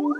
Hello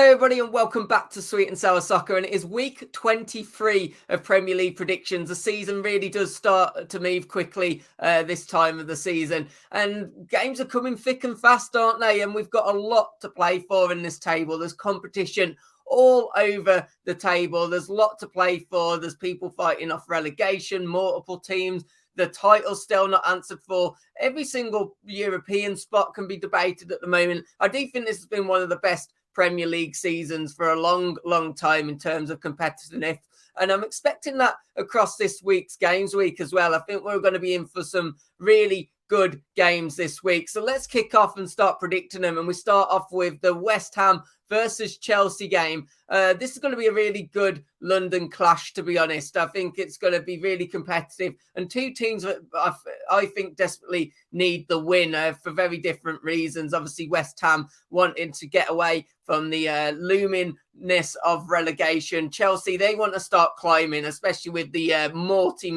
everybody and welcome back to Sweet and Sour Soccer, and it is week 23 of Premier League predictions. The season really does start to move quickly this time of the season, and games are coming thick and fast, aren't they? And we've got a lot to play for in this table. There's competition all over the table. There's a lot to play for. There's people fighting off relegation, multiple teams. The title's still not answered for. Every single European spot can be debated at the moment. I do think this has been one of the best Premier League seasons for a long time in terms of competitiveness, and I'm expecting that across this week's games week as well. I think we're going to be in for some really good games this week. So let's kick off and start predicting them, and we start off with the West Ham versus Chelsea game. This is going to be a really good London clash, to be honest. I think it's going to be really competitive, and two teams that I think desperately need the win for very different reasons. Obviously, West Ham wanting to get away from the loomingness of relegation. Chelsea, they want to start climbing, especially with the multi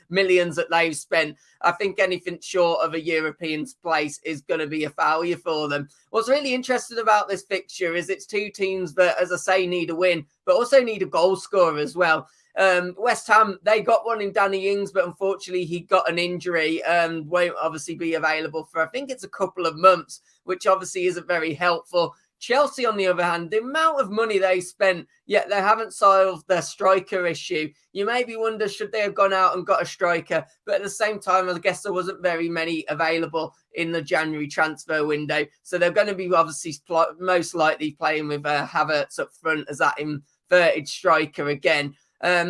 millions that they've spent. I think anything short of a European place is going to be a failure for them. What's really interesting about this fixture is it's two teams that, as I say, need a win, but also need a goal scorer as well. West Ham, they got one in Danny Ings, but unfortunately he got an injury and won't obviously be available for, I think it's a couple of months, which obviously isn't very helpful. Chelsea, on the other hand, the amount of money they spent, yet they haven't solved their striker issue. You maybe wonder, should they have gone out and got a striker? But at the same time, I guess there wasn't very many available in the January transfer window. So they're going to be obviously most likely playing with Havertz up front as that inverted striker again,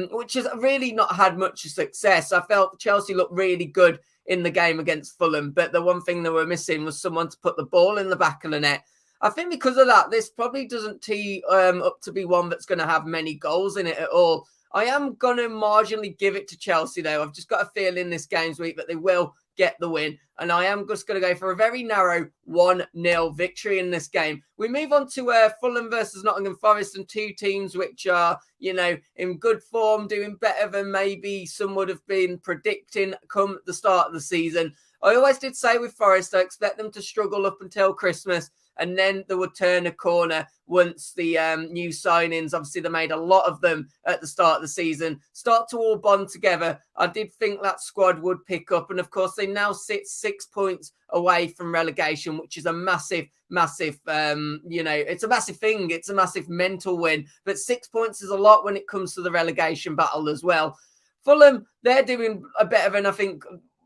which has really not had much success. I felt Chelsea looked really good in the game against Fulham, but the one thing they were missing was someone to put the ball in the back of the net. I think because of that, this probably doesn't tee up to be one that's going to have many goals in it at all. I am going to marginally give it to Chelsea, though. I've just got a feeling this game's week that they will get the win. And I am just going to go for a very narrow 1-0 victory in this game. We move on to Fulham versus Nottingham Forest, and two teams which are, in good form, doing better than maybe some would have been predicting come the start of the season. I always did say with Forest, I expect them to struggle up until Christmas, and then they would turn a corner once the new signings, obviously they made a lot of them at the start of the season, start to all bond together. I did think that squad would pick up. And of course, they now sit 6 points away from relegation, which is a massive, it's a massive thing. It's a massive mental win. But 6 points is a lot when it comes to the relegation battle as well. Fulham, they're doing a better than I think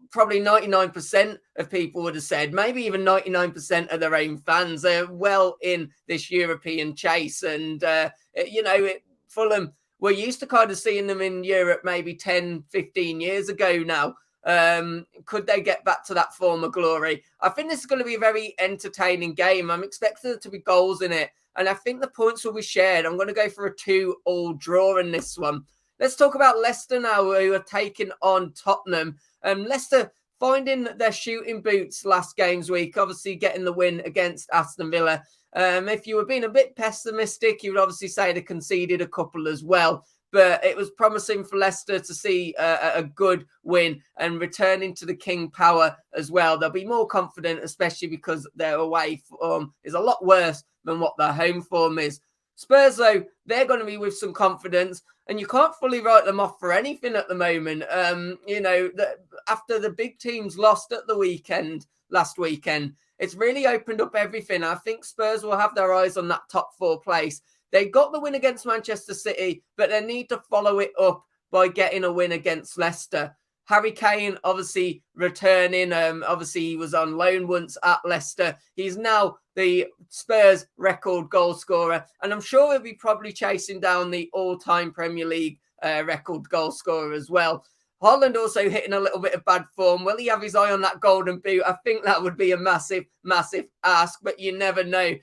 probably 99% of people would have said, maybe even 99% of their own fans. They're well in this European chase. And, Fulham, we're used to kind of seeing them in Europe maybe 10, 15 years ago now. Could they get back to that former glory? I think this is going to be a very entertaining game. I'm expecting there to be goals in it, and I think the points will be shared. I'm going to go for a 2-2 draw in this one. Let's talk about Leicester now, who are taking on Tottenham. Leicester finding their shooting boots last game's week, obviously getting the win against Aston Villa. If you were being a bit pessimistic, you would obviously say they conceded a couple as well. But it was promising for Leicester to see a good win and returning to the King power as well. They'll be more confident, especially because their away form is a lot worse than what their home form is. Spurs, though, they're going to be with some confidence, and you can't fully write them off for anything at the moment. After the big teams lost at the last weekend, it's really opened up everything. I think Spurs will have their eyes on that top 4 place. They got the win against Manchester City, but they need to follow it up by getting a win against Leicester. Harry Kane, obviously returning. Obviously, he was on loan once at Leicester. He's now the Spurs record goal scorer, and I'm sure he'll be probably chasing down the all-time Premier League record goal scorer as well. Haaland also hitting a little bit of bad form. Will he have his eye on that golden boot? I think that would be a massive ask, but you never know.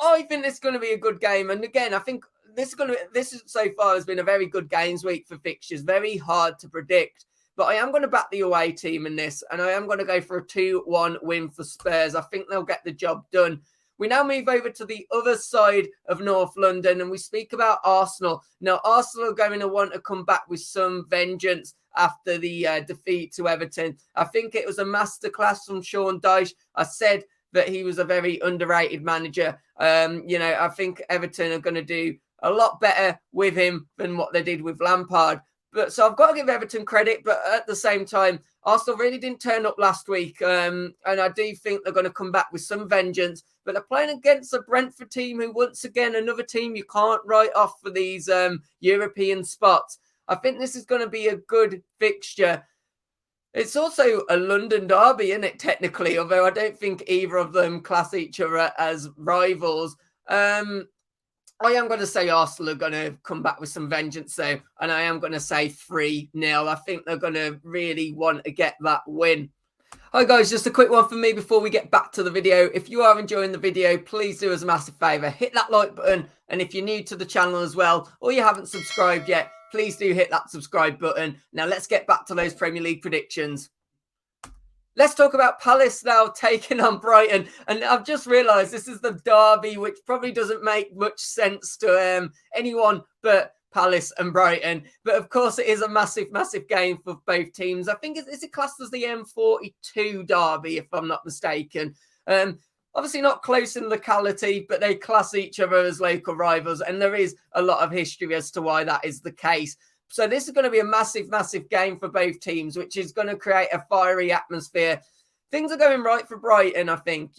I think it's going to be a good game, and again, I think this so far has been a very good games week for fixtures. Very hard to predict. But I am going to back the away team in this, and I am going to go for a 2-1 win for Spurs. I think they'll get the job done. We now move over to the other side of North London, and we speak about Arsenal. Now, Arsenal are going to want to come back with some vengeance after the defeat to Everton. I think it was a masterclass from Sean Dyche. I said that he was a very underrated manager. I think Everton are going to do a lot better with him than what they did with Lampard. But so I've got to give Everton credit, but at the same time, Arsenal really didn't turn up last week. And I do think they're going to come back with some vengeance. But they're playing against a Brentford team who, once again, another team you can't write off for these European spots. I think this is going to be a good fixture. It's also a London derby, isn't it, technically? Although I don't think either of them class each other as rivals. I am going to say Arsenal are going to come back with some vengeance, though. And I am going to say 3-0. I think they're going to really want to get that win. Hi guys, just a quick one for me before we get back to the video. If you are enjoying the video, please do us a massive favour. Hit that like button. And if you're new to the channel as well, or you haven't subscribed yet, please do hit that subscribe button. Now let's get back to those Premier League predictions. Let's talk about Palace now taking on Brighton. And I've just realised this is the derby, which probably doesn't make much sense to anyone but Palace and Brighton. But of course, it is a massive, massive game for both teams. I think, is it classed as the M42 derby, if I'm not mistaken? Obviously not close in locality, but they class each other as local rivals. And there is a lot of history as to why that is the case. So this is going to be a massive, massive game for both teams, which is going to create a fiery atmosphere. Things are going right for Brighton, I think.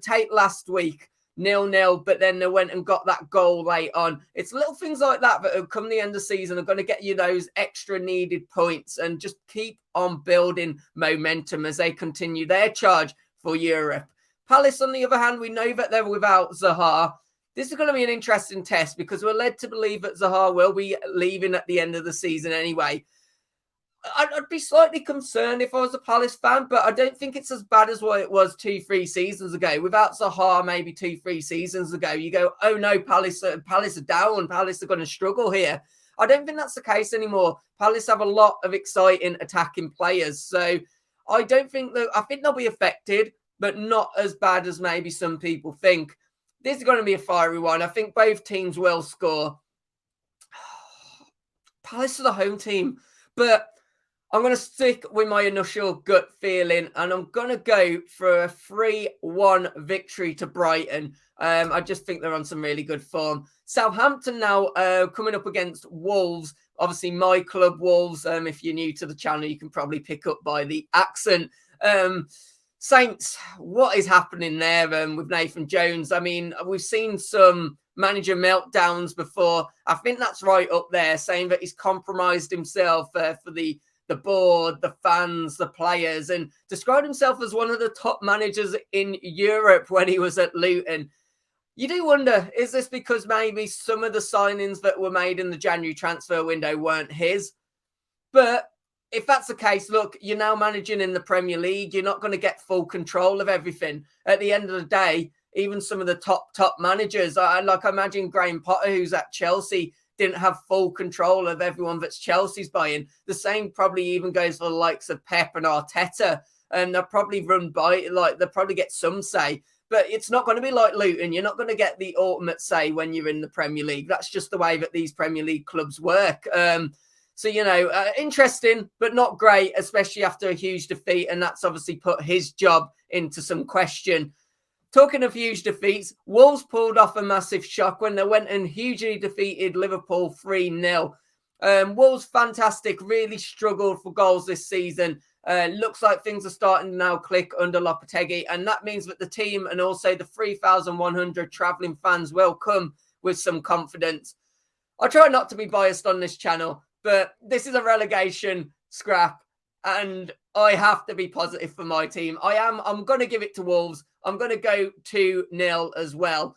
Take last week, 0-0, but then they went and got that goal late on. It's little things like that that come the end of the season are going to get you those extra needed points and just keep on building momentum as they continue their charge for Europe. Palace, on the other hand, we know that they're without Zaha. This is going to be an interesting test because we're led to believe that Zaha will be leaving at the end of the season anyway. I'd be slightly concerned if I was a Palace fan, but I don't think it's as bad as what it was 2-3 seasons ago. Without Zaha, maybe 2-3 seasons ago, you go, oh no, Palace are down. Palace are going to struggle here. I don't think that's the case anymore. Palace have a lot of exciting attacking players. So I think they'll be affected, but not as bad as maybe some people think. This is going to be a fiery one. I think both teams will score. Palace are the home team, but I'm going to stick with my initial gut feeling, and I'm going to go for a 3-1 victory to Brighton. I just think they're on some really good form. Southampton now coming up against Wolves. Obviously, my club, Wolves. If you're new to the channel, you can probably pick up by the accent. Saints, what is happening there with Nathan Jones? I mean, we've seen some manager meltdowns before. I think that's right up there, saying that he's compromised himself for the board, the fans, the players, and described himself as one of the top managers in Europe when he was at Luton. You do wonder, is this because maybe some of the signings that were made in the January transfer window weren't his? But if that's the case, look, you're now managing in the Premier League. You're not going to get full control of everything. At the end of the day, even some of the top managers, I imagine Graham Potter, who's at Chelsea, didn't have full control of everyone that's Chelsea's buying. The same probably even goes for the likes of Pep and Arteta. And they'll probably they'll probably get some say. But it's not going to be like Luton. You're not going to get the ultimate say when you're in the Premier League. That's just the way that these Premier League clubs work. So, interesting, but not great, especially after a huge defeat. And that's obviously put his job into some question. Talking of huge defeats, Wolves pulled off a massive shock when they went and hugely defeated Liverpool 3-0. Wolves, fantastic, really struggled for goals this season. Looks like things are starting to now click under Lopetegui. And that means that the team and also the 3,100 travelling fans will come with some confidence. I try not to be biased on this channel, but this is a relegation scrap, and I have to be positive for my team. I'm going to give it to Wolves. I'm going to go 2-0 as well,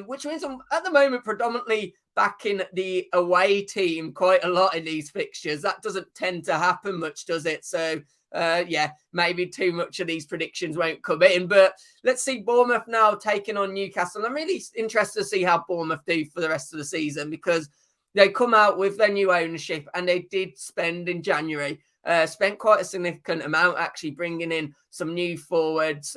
which means I'm at the moment predominantly backing the away team quite a lot in these fixtures. That doesn't tend to happen much, does it? So, maybe too much of these predictions won't come in. But let's see Bournemouth now taking on Newcastle. I'm really interested to see how Bournemouth do for the rest of the season, because they come out with their new ownership, and they did spend in January, spent quite a significant amount actually bringing in some new forwards.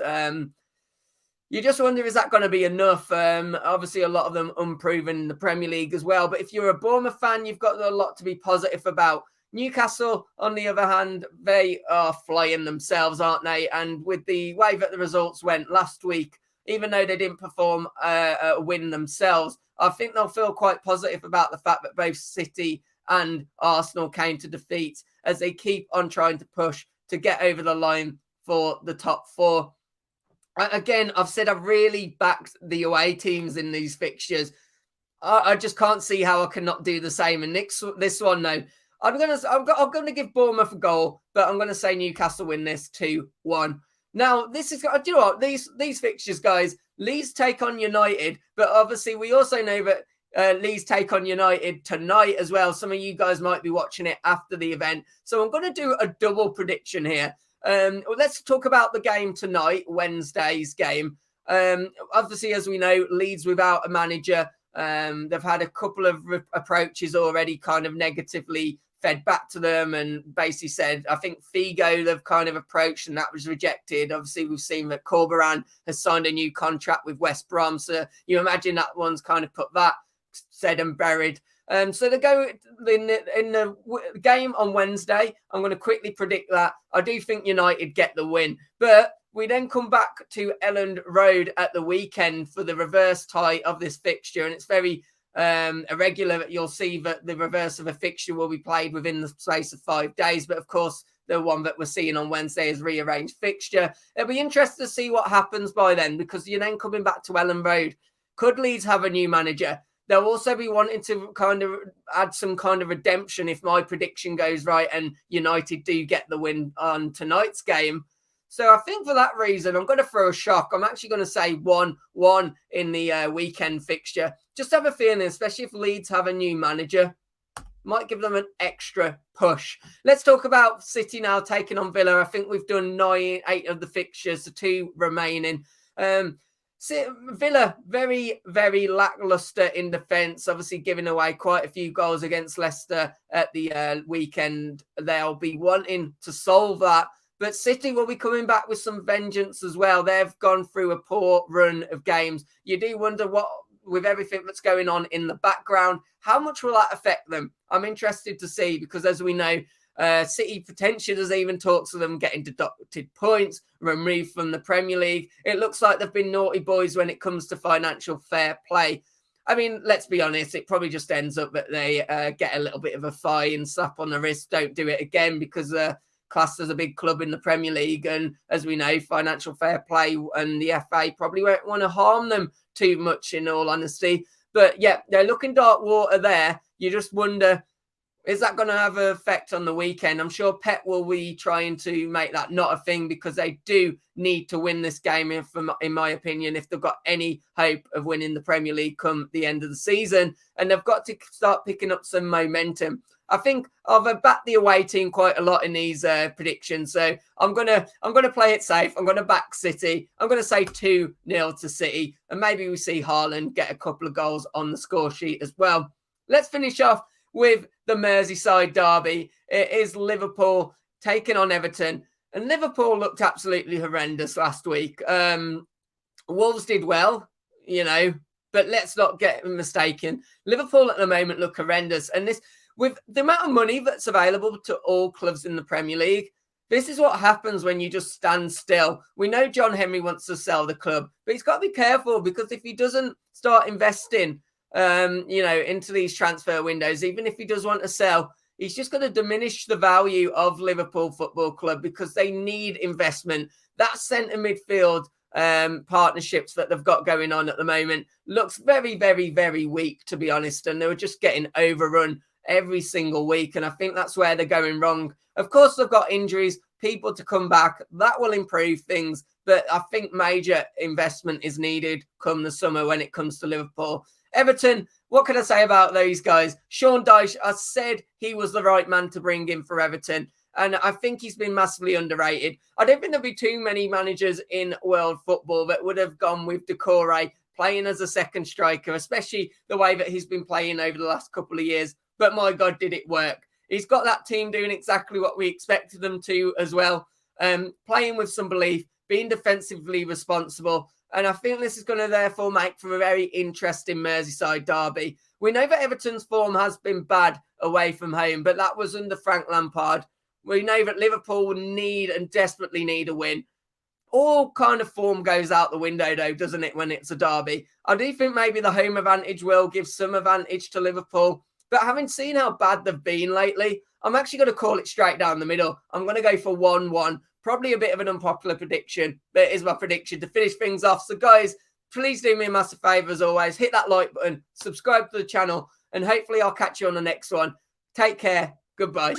You just wonder, is that going to be enough? Obviously, a lot of them unproven in the Premier League as well. But if you're a Bournemouth fan, you've got a lot to be positive about. Newcastle, on the other hand, they are flying themselves, aren't they? And with the way that the results went last week, even though they didn't perform a win themselves, I think they'll feel quite positive about the fact that both City and Arsenal came to defeat as they keep on trying to push to get over the line for the top four. Again, I've said I've really backed the away teams in these fixtures. I just can't see how I cannot do the same. And this one, no. I'm gonna give Bournemouth a goal, but I'm gonna say Newcastle win this 2-1. Now, this is, do you know what? These fixtures, guys, Leeds take on United, but obviously we also know that Leeds take on United tonight as well. Some of you guys might be watching it after the event. So I'm going to do a double prediction here. Let's talk about the game tonight, Wednesday's game. Obviously, as we know, Leeds without a manager. They've had a couple of approaches already kind of negatively fed back to them and basically said, I think Figo they've kind of approached and that was rejected. Obviously, we've seen that Corberan has signed a new contract with West Brom. So you imagine that one's kind of put that said and buried. So they go in the game on Wednesday. I'm going to quickly predict that. I do think United get the win. But we then come back to Elland Road at the weekend for the reverse tie of this fixture. And it's very irregular. You'll see that the reverse of a fixture will be played within the space of 5 days. But of course, the one that we're seeing on Wednesday is rearranged fixture. It'll be interesting to see what happens by then, because you're then coming back to Elland Road. Could Leeds have a new manager? They'll also be wanting to kind of add some kind of redemption if my prediction goes right and United do get the win on tonight's game. So I think for that reason, I'm going to throw a shock. I'm actually going to say 1-1 in the weekend fixture. Just have a feeling, especially if Leeds have a new manager, might give them an extra push. Let's talk about City now taking on Villa. I think we've done 8 of the fixtures, the 2 remaining. Villa, very, very lacklustre in defence, obviously giving away quite a few goals against Leicester at the weekend. They'll be wanting to solve that. But City will be coming back with some vengeance as well. They've gone through a poor run of games. You do wonder what, with everything that's going on in the background, how much will that affect them? I'm interested to see, because as we know, City potentially does even talks of them getting deducted points, removed from the Premier League. It looks like they've been naughty boys when it comes to financial fair play. I mean, let's be honest, it probably just ends up that they get a little bit of a fine, slap on the wrist, don't do it again, because classed as a big club in the Premier League. And as we know, financial fair play and the FA probably won't want to harm them too much, in all honesty. But yeah, they're looking dark water there. You just wonder, is that going to have an effect on the weekend? I'm sure Pep will be trying to make that not a thing, because they do need to win this game, in my opinion, if they've got any hope of winning the Premier League come the end of the season. And they've got to start picking up some momentum. I think I've backed the away team quite a lot in these predictions. So I'm gonna play it safe. I'm going to back City. I'm going to say 2-0 to City. And maybe we see Haaland get a couple of goals on the score sheet as well. Let's finish off with the Merseyside derby. It is Liverpool taking on Everton. And Liverpool looked absolutely horrendous last week. Wolves did well, but let's not get mistaken. Liverpool at the moment look horrendous. And this, with the amount of money that's available to all clubs in the Premier League, this is what happens when you just stand still. We know John Henry wants to sell the club, but he's got to be careful, because if he doesn't start investing, into these transfer windows, even if he does want to sell, he's just going to diminish the value of Liverpool Football Club, because they need investment. That centre midfield partnerships that they've got going on at the moment looks very, very, very weak, to be honest. And they were just getting overrun every single week. And I think that's where they're going wrong. Of course, they've got injuries, people to come back. That will improve things. But I think major investment is needed come the summer when it comes to Liverpool. Everton, what can I say about those guys? Sean Dyche, I said he was the right man to bring in for Everton. And I think he's been massively underrated. I don't think there'll be too many managers in world football that would have gone with Decore playing as a second striker, especially the way that he's been playing over the last couple of years. But my God, did it work. He's got that team doing exactly what we expected them to as well. Playing with some belief, being defensively responsible. And I think this is going to therefore make for a very interesting Merseyside derby. We know that Everton's form has been bad away from home, but that was under Frank Lampard. We know that Liverpool need and desperately need a win. All kind of form goes out the window, though, doesn't it, when it's a derby? I do think maybe the home advantage will give some advantage to Liverpool. But having seen how bad they've been lately, I'm actually going to call it straight down the middle. I'm going to go for 1-1. Probably a bit of an unpopular prediction, but it is my prediction to finish things off. So, guys, please do me a massive favour as always. Hit that like button, subscribe to the channel, and hopefully I'll catch you on the next one. Take care. Goodbye.